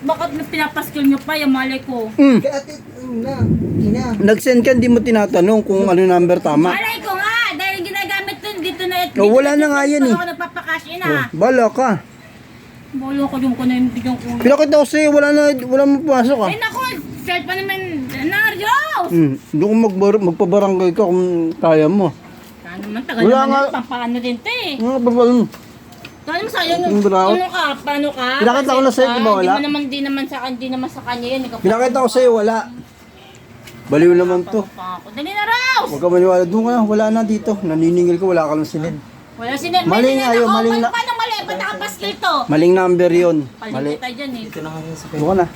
Bakit pinapaskil nyo pa yung malay ko? Kaya atit, ina. Nag-send ka, hindi mo tinatanong kung ano number tama. Malay ko nga! Dahil ginagamit dito na Oh, wala na nga yan eh. Ako nagpapakash in Oh, bala ka. Bolo ko yung ko na yung bigyan ko. Pinakita ko sa'yo, wala mo pasok ah. Ay naku! Start pa naman! Narios! Doon ko magpabarangay ka kung kaya mo. Kaya naman tagal Wala naman nga. yung pampaano din to eh. Ano ba ba? Kaya naman sayang Yung brown? ano ka? Paano ka? Pinakita ko na sa'yo, di ba wala? Di naman sa kanya yan. Pinakita ko sa'yo, wala. Baliw naman to. Dali na raw! Huwag ka maniwala. Doon ka na, wala na dito. Naniningil ko, wala ka lang silid. Wala sila. Mali nga yun, mali na. Paano mali? Ba't nakapaskil to? Maling number yun. Palit Mali. kita dyan eh. Ito na nga yun sa Doon ka na.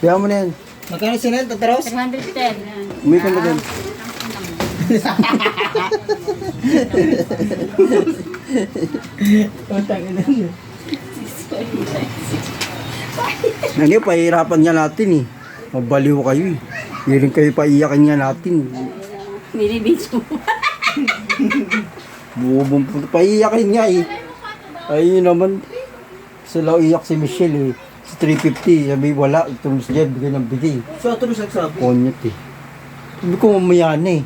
Kaya mo na yan. Magkano sinel, Tataros? 310. Umikan ka din. Ano yun, pahihirapan nga natin eh. Mabaliw kayo eh. Hindi rin kayo paiyakin nga natin. Binibits ko. Bubong po. Paiyakin nga eh. Ayun naman. Gusto lang iyak si Michelle eh. Si 350, sabi wala. Tulong siya, bigay ng bigay. So, ito rin nagsabi. Konyat eh. Sabi ko umayan eh.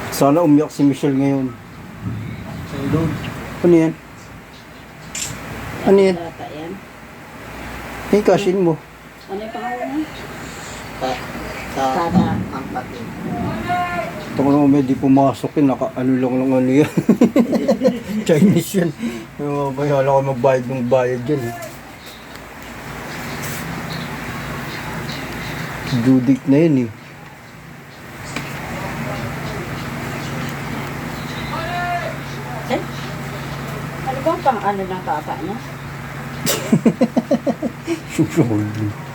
Sana umiyak si Michelle ngayon. Sa ilog. Ano yan? Ano yan? Bata yan. Hey, kashin mo. Ano yung pangalan mo? Tata. Ang pati. Ito ko naman may di pumasok yun. Ano lang ano yan. Chinese yan. Bayala ko magbayad ng bayad dyan eh. Due date na yun eh. Ano bang pang ano ng tata niya? Susunod.